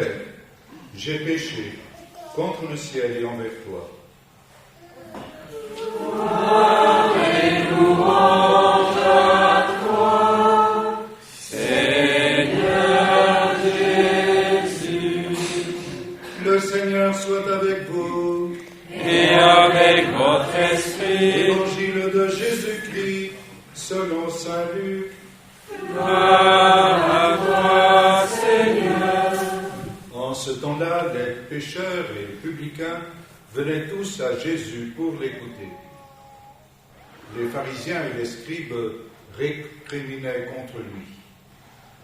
Père, j'ai péché contre le ciel et envers toi. Le Seigneur soit avec vous. Et avec votre esprit. Évangile de Jésus-Christ, selon saint Luc. Gloire à toi, Seigneur. En ce temps-là, les pécheurs et les publicains venaient tous à Jésus pour l'écouter. Les pharisiens et les scribes récriminaient contre lui.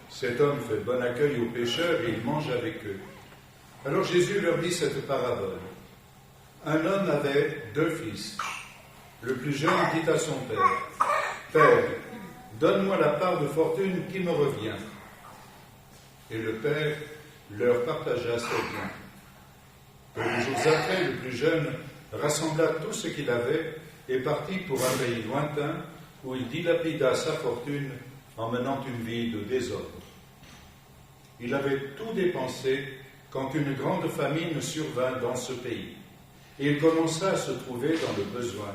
Cet homme fait bon accueil aux pécheurs et il mange avec eux. Alors Jésus leur dit cette parabole. Un homme avait 2 fils. Le plus jeune dit à son père, « Père, donne-moi la part de fortune qui me revient. » Et le père leur partagea ses biens. Quelques jours après, le plus jeune rassembla tout ce qu'il avait et partit pour un pays lointain où il dilapida sa fortune en menant une vie de désordre. Il avait tout dépensé quand une grande famine survint dans ce pays, et il commença à se trouver dans le besoin.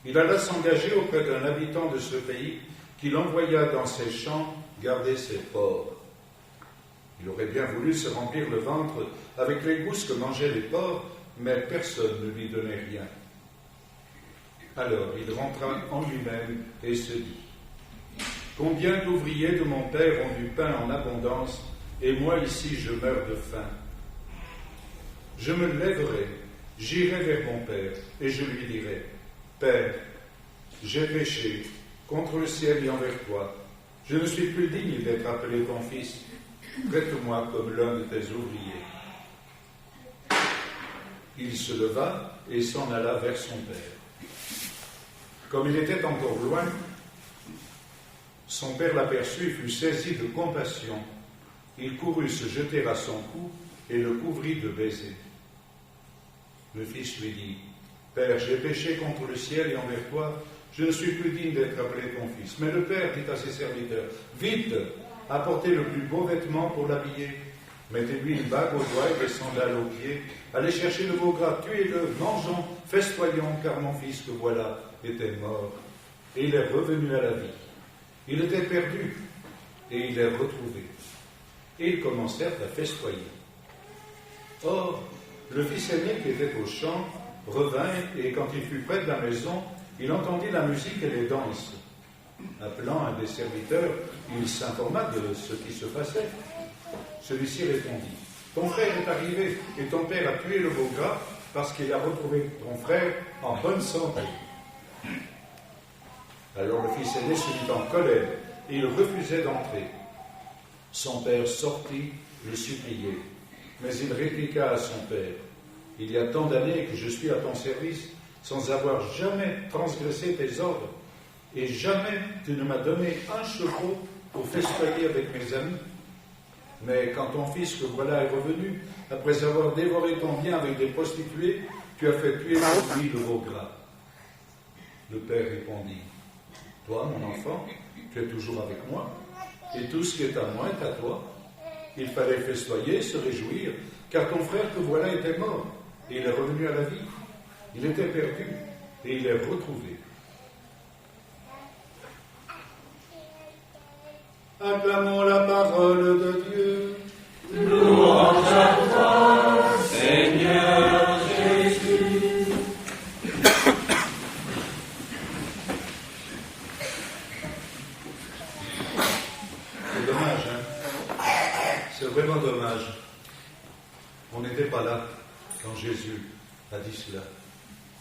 Il alla s'engager auprès d'un habitant de ce pays qu'il envoya dans ses champs garder ses porcs. Il aurait bien voulu se remplir le ventre avec les gousses que mangeaient les porcs, mais personne ne lui donnait rien. Alors il rentra en lui-même et se dit, « Combien d'ouvriers de mon père ont du pain en abondance, et moi ici je meurs de faim. Je me lèverai, j'irai vers mon père, et je lui dirai, « Père, j'ai péché contre le ciel et envers toi. Je ne suis plus digne d'être appelé ton fils. Traite-moi comme l'un de tes ouvriers. » Il se leva et s'en alla vers son père. Comme il était encore loin, son père l'aperçut et fut saisi de compassion. Il courut se jeter à son cou et le couvrit de baisers. Le fils lui dit, « Père, j'ai péché contre le ciel et envers toi, je ne suis plus digne d'être appelé ton fils. » Mais le père dit à ses serviteurs, « Vite, apportez le plus beau vêtement pour l'habiller. Mettez-lui une bague au doigt et des sandales aux pieds. Allez chercher le veau gras, tuez-le, mangeons, festoyons, car mon fils que voilà était mort. Et il est revenu à la vie. Il était perdu, et il est retrouvé. » Et ils commencèrent à festoyer. Or, le fils aîné qui était au champ revint, et quand il fut près de la maison, il entendit la musique et les danses. Appelant un des serviteurs, il s'informa de ce qui se passait. Celui-ci répondit, « Ton frère est arrivé, et ton père a tué le veau gras parce qu'il a retrouvé ton frère en bonne santé. » Alors le fils aîné se mit en colère, et il refusait d'entrer. Son père sortit le supplier, mais il répliqua à son père, « Il y a tant d'années que je suis à ton service, sans avoir jamais transgressé tes ordres, et jamais tu ne m'as donné un chevreau pour festoyer avec mes amis. Mais quand ton fils que voilà est revenu, après avoir dévoré ton bien avec des prostituées, tu as fait tuer pour lui le veau gras. » Le père répondit, « Toi, mon enfant, tu es toujours avec moi, et tout ce qui est à moi est à toi. Il fallait festoyer, se réjouir, car ton frère que voilà était mort, et il est revenu à la vie. Il était perdu, et il est retrouvé. » Acclamons la parole de Dieu. Louange à toi, Seigneur Jésus. C'est dommage, hein? C'est vraiment dommage. On n'était pas là quand Jésus a dit cela.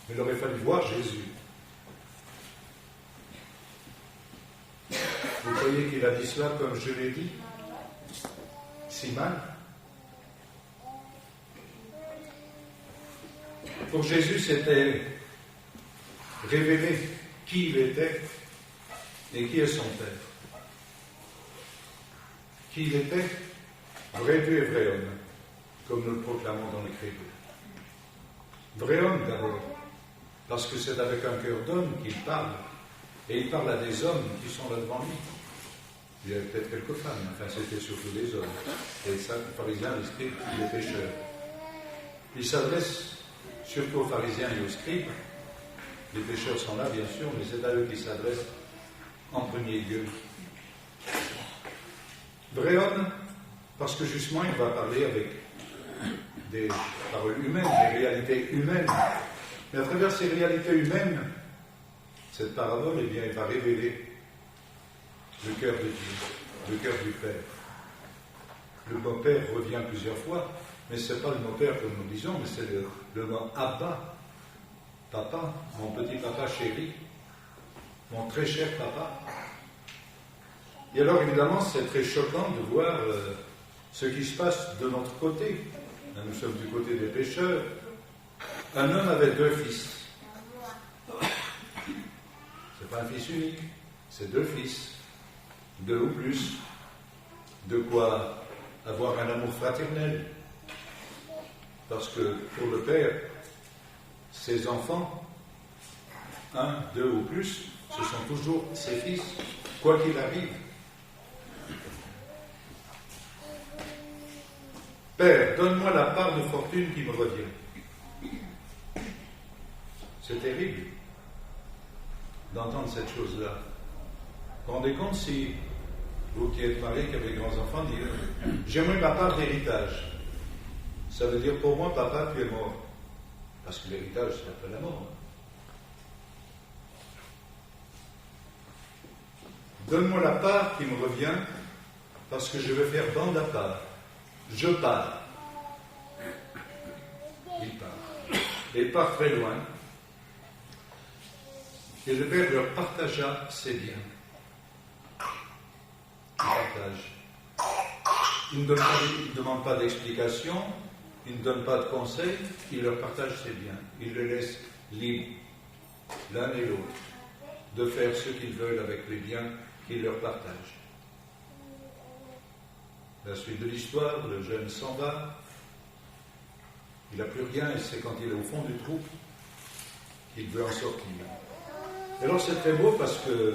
Mais il aurait fallu voir Jésus. Vous croyez qu'il a dit cela comme je l'ai dit? Si mal? Pour Jésus, c'était révéler qui il était et qui est son Père. Qui il était? Vrai Dieu et vrai homme, comme nous le proclamons dans l'Écriture. Vrai homme d'abord, parce que c'est avec un cœur d'homme qu'il parle, et il parle à des hommes qui sont là devant lui. Il y avait peut-être quelques femmes, mais enfin c'était surtout des hommes. Et ça, les pharisiens, les scribes, les pécheurs. Il s'adresse surtout aux pharisiens et aux scribes. Les pécheurs sont là, bien sûr, mais c'est à eux qu'il s'adresse en premier lieu. Vrai homme, parce que justement, il va parler avec des paroles humaines, des réalités humaines. Mais à travers ces réalités humaines, cette parabole, eh bien, elle va révéler le cœur de Dieu, le cœur du Père. Le mot Père revient plusieurs fois, mais ce n'est pas le mot Père comme nous disons, mais c'est le mot Abba, papa, mon petit papa chéri, mon très cher papa. Et alors évidemment, c'est très choquant de voir ce qui se passe de notre côté. Nous sommes du côté des pécheurs. Un homme avait 2 fils. C'est pas un fils unique, c'est 2 fils. 2 ou plus, de quoi avoir un amour fraternel. Parce que pour le Père, ses enfants, 1, 2 ou plus, ce sont toujours ses fils, quoi qu'il arrive. Père, donne-moi la part de fortune qui me revient. C'est terrible d'entendre cette chose-là. Vous vous rendez compte si vous qui êtes mariés, qui avez des grands-enfants, dites « J'aimerais ma part d'héritage ». Ça veut dire pour moi, papa, tu es mort. Parce que l'héritage, c'est après la mort. Donne-moi la part qui me revient, parce que je vais faire bande à part. Je pars. Il part. Et il part très loin. Et le Père leur partagea ses biens. Partage. Il ne demande pas d'explication, il ne donne pas de conseils, il leur partage ses biens. Il les laisse libres, l'un et l'autre, de faire ce qu'ils veulent avec les biens qu'il leur partage. La suite de l'histoire, le jeune s'en va, il n'a plus rien et c'est quand il est au fond du trou qu'il veut en sortir. Et alors c'est très beau parce que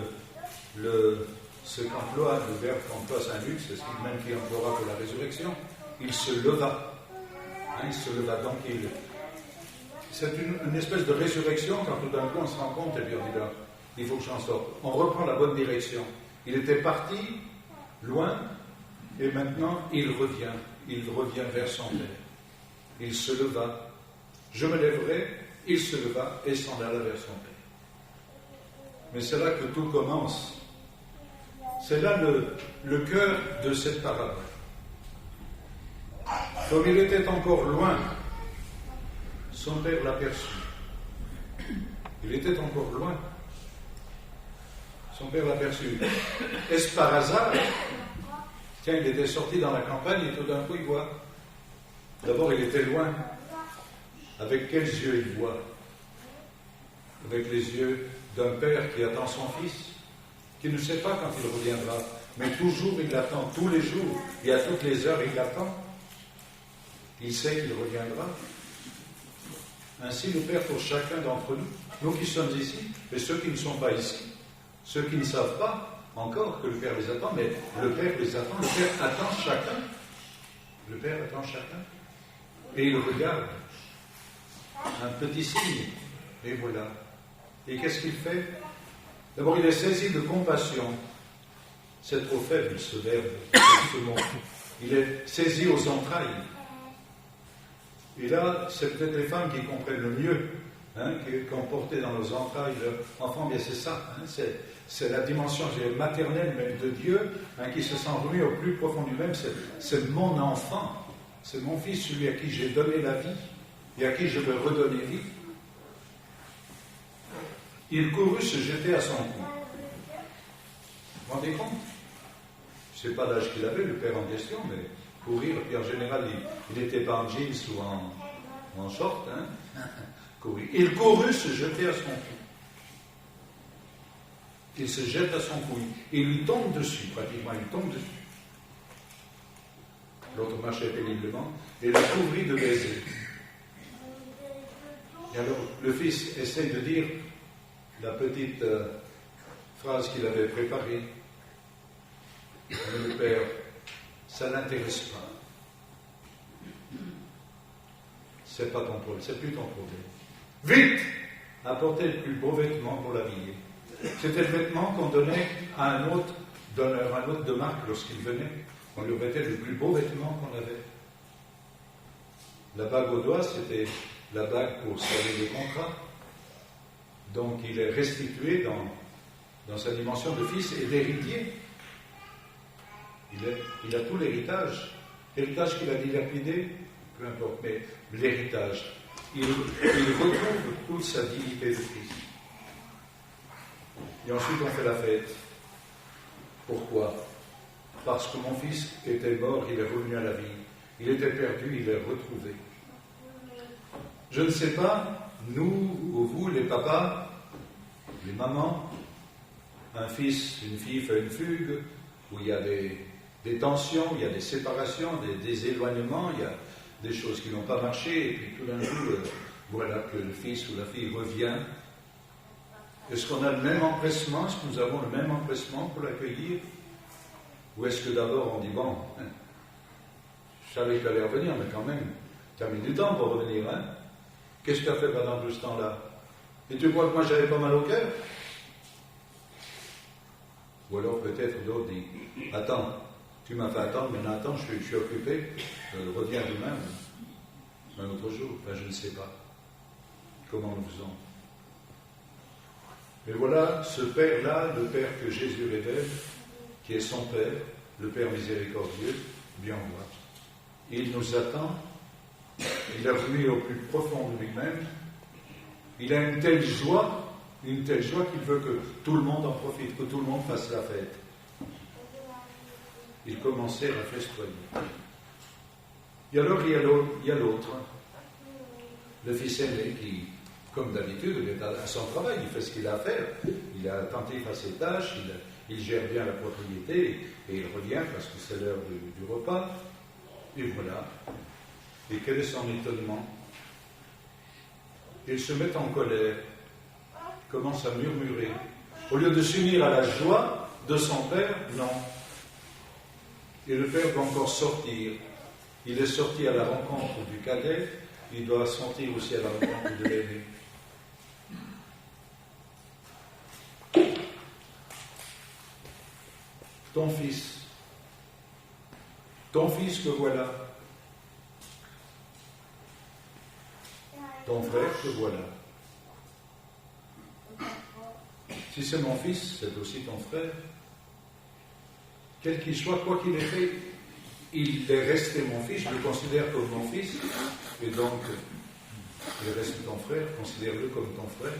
ce qu'emploie, le verbe qu'emploie Saint-Luc, c'est ce même qui emploiera pour la résurrection. Il se leva. Il se leva. Donc c'est une espèce de résurrection quand tout d'un coup on se rend compte et puis on dit là, il faut que j'en sorte. On reprend la bonne direction. Il était parti loin et maintenant il revient vers son Père. Il se leva. Je me lèverai. Il se leva et s'en alla vers son Père. Mais c'est là que tout commence. C'est là le cœur de cette parabole. Comme il était encore loin, son père l'aperçut. Il était encore loin. Son père l'aperçut. Est-ce par hasard? Tiens, il était sorti dans la campagne et tout d'un coup il voit. D'abord, il était loin. Avec quels yeux il voit? Avec les yeux d'un père qui attend son fils, qui ne sait pas quand il reviendra, mais toujours il l'attend, tous les jours, et à toutes les heures il l'attend. Il sait qu'il reviendra. Ainsi, le Père pour chacun d'entre nous, nous qui sommes ici, et ceux qui ne sont pas ici, ceux qui ne savent pas encore que le Père les attend, mais le Père les attend, le Père attend chacun. Le Père attend chacun. Et il regarde. Un petit signe. Et voilà. Et qu'est-ce qu'il fait? D'abord, il est saisi de compassion. C'est trop faible, ce verbe, ce mot. Il est saisi aux entrailles. Et là, c'est peut-être les femmes qui comprennent le mieux, qui ont porté dans leurs entrailles leur enfant. Bien, c'est ça. C'est la dimension maternelle même de Dieu, qui se sent remis au plus profond du même. C'est mon enfant. C'est mon fils, celui à qui j'ai donné la vie et à qui je veux redonner vie. Il courut se jeter à son cou. Vous vous rendez compte? Je ne sais pas l'âge qu'il avait, le père en question, mais courir, puis en général, il n'était pas en jeans ou en short. Courir. Il courut se jeter à son cou. Il se jette à son cou. Il lui tombe dessus, pratiquement, il tombe dessus. L'autre marchait péniblement et le couvrit de baisers. Et alors, le fils essaye de dire la petite phrase qu'il avait préparée. Mais le Père, ça ne l'intéresse pas. C'est pas ton problème, c'est plus ton problème. Vite! Apportez le plus beau vêtement pour l'habiller. C'était le vêtement qu'on donnait à un autre donneur, un autre de marque lorsqu'il venait. On lui mettait le plus beau vêtement qu'on avait. La bague au doigt, c'était la bague pour sceller les contrats. Donc il est restitué dans sa dimension de fils et d'héritier. Il a tout l'héritage. L'héritage qu'il a dilapidé, peu importe, mais l'héritage. Il retrouve toute sa dignité de Christ. Et ensuite on fait la fête. Pourquoi? Parce que mon fils était mort, il est revenu à la vie. Il était perdu, il est retrouvé. Je ne sais pas, nous ou vous, les papas, les mamans, un fils, une fille fait une fugue, où il y a des tensions, il y a des séparations, des éloignements, il y a des choses qui n'ont pas marché, et puis tout d'un coup, voilà que le fils ou la fille revient. Est-ce qu'on a le même empressement? Est-ce que nous avons le même empressement pour l'accueillir? Ou est-ce que d'abord on dit, bon, je savais que tu allais revenir, mais quand même, tu as mis du temps pour revenir, hein? Qu'est-ce que tu as fait pendant tout ce temps-là? Et tu crois que moi j'avais pas mal au cœur? Ou alors peut-être d'autres disent, attends, tu m'as fait attendre, maintenant attends, je suis occupé, reviens demain, un autre jour, enfin je ne sais pas comment nous faisons. Mais voilà, ce Père-là, le Père que Jésus révèle, qui est son Père, le Père miséricordieux, bien voit. Il nous attend, il a remis au plus profond de lui-même, il a une telle joie qu'il veut que tout le monde en profite, que tout le monde fasse la fête. Il commençait à festoyer. Et alors il y a l'autre, le fils aîné qui, comme d'habitude, il est à son travail, il fait ce qu'il a à faire, il est attentif à ses tâches, il gère bien la propriété, et il revient parce que c'est l'heure du repas, et voilà. Et quel est son étonnement? Il se met en colère, commence à murmurer. Au lieu de s'unir à la joie de son père, non. Et le père doit encore sortir. Il est sorti à la rencontre du cadet, il doit sortir aussi à la rencontre de l'aîné. Ton fils que voilà, ton frère que voilà. Si c'est mon fils, c'est aussi ton frère. Quel qu'il soit, quoi qu'il ait fait, il est resté mon fils, je le considère comme mon fils, et donc il reste ton frère, considère-le comme ton frère.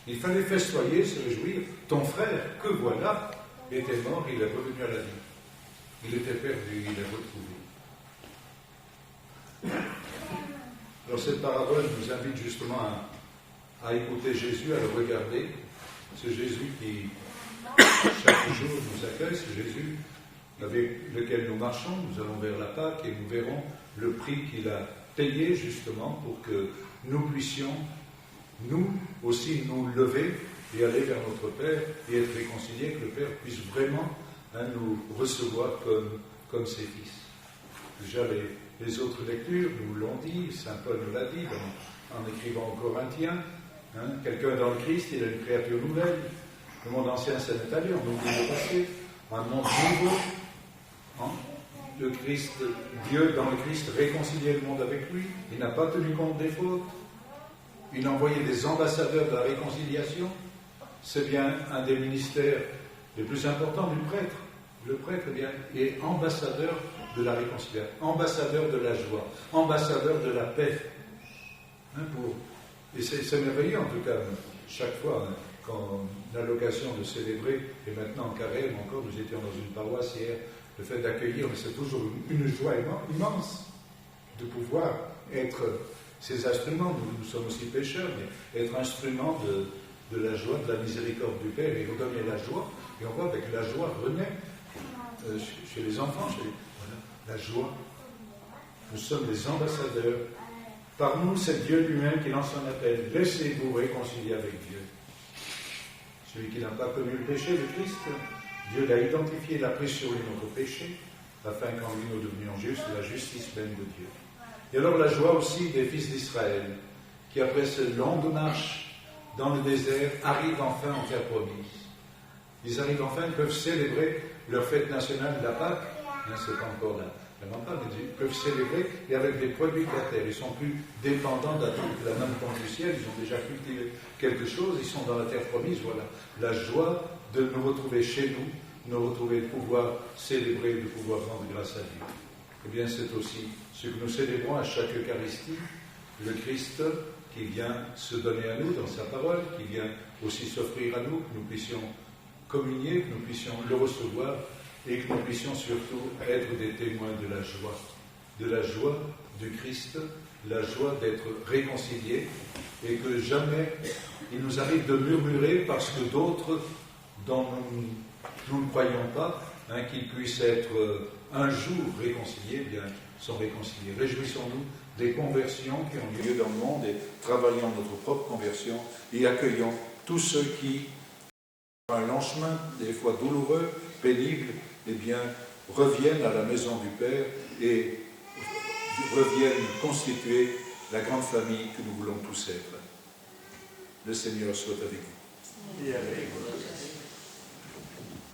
Il fallait festoyer, se réjouir. Ton frère, que voilà, était mort, il est revenu à la vie. Il était perdu, il est retrouvé. Alors cette parabole nous invite justement à écouter Jésus, à le regarder. C'est Jésus qui, chaque jour, nous accueille, c'est Jésus avec lequel nous marchons, nous allons vers la Pâque et nous verrons le prix qu'il a payé justement pour que nous puissions, nous aussi, nous lever et aller vers notre Père et être réconciliés, que le Père puisse vraiment nous recevoir comme ses fils. Déjà, les autres lectures nous l'ont dit, Saint Paul nous l'a dit en écrivant aux Corinthiens, quelqu'un dans le Christ, il a une créature nouvelle. Le monde ancien, ça n'est allé, on oublie le passé, un monde nouveau. Le Christ, Dieu dans le Christ réconciliait le monde avec lui, il n'a pas tenu compte des fautes, il a envoyé des ambassadeurs de la réconciliation. C'est bien un des ministères les plus importants du prêtre. Le prêtre est ambassadeur de la réconciliation, ambassadeur de la joie, ambassadeur de la paix. Et c'est merveilleux en tout cas, chaque fois quand on a l'occasion de célébrer, et maintenant en carême encore, nous étions dans une paroisse hier, le fait d'accueillir, mais c'est toujours une joie immense de pouvoir être ces instruments. Nous sommes aussi pécheurs, mais être instruments de la joie, de la miséricorde du Père et redonner la joie. Et on voit que la joie renaît chez les enfants, voilà, la joie. Nous sommes les ambassadeurs. Par nous, c'est Dieu lui-même qui lance un appel. Laissez-vous réconcilier avec Dieu. Celui qui n'a pas connu le péché, le Christ, Dieu l'a identifié, l'a pris sur lui notre péché, afin qu'en lui nous devenions justes, la justice même de Dieu. Et alors la joie aussi des fils d'Israël, qui après cette longue marche dans le désert, arrivent enfin en terre promise. Ils arrivent enfin, ils peuvent célébrer leur fête nationale de la Pâque, c'est pas encore là, mais ils peuvent célébrer, et avec des produits de la terre. Ils ne sont plus dépendants de la main du ciel, ils ont déjà cultivé quelque chose, ils sont dans la terre promise, voilà. La joie de nous retrouver chez nous, nous retrouver de pouvoir célébrer, de pouvoir rendre grâce à Dieu. Eh bien, c'est aussi ce que nous célébrons à chaque Eucharistie, le Christ qui vient se donner à nous dans sa parole, qui vient aussi s'offrir à nous, que nous puissions communier, que nous puissions le recevoir et que nous puissions surtout être des témoins de la joie du Christ, la joie d'être réconciliés et que jamais il nous arrive de murmurer parce que d'autres dont nous ne croyons pas qu'ils puissent être un jour réconciliés, bien sont réconciliés. Réjouissons-nous des conversions qui ont lieu dans le monde et travaillons notre propre conversion et accueillons tous ceux qui, par un long chemin, des fois douloureux, pénible, eh bien, reviennent à la maison du Père et reviennent constituer la grande famille que nous voulons tous être. Le Seigneur soit avec vous.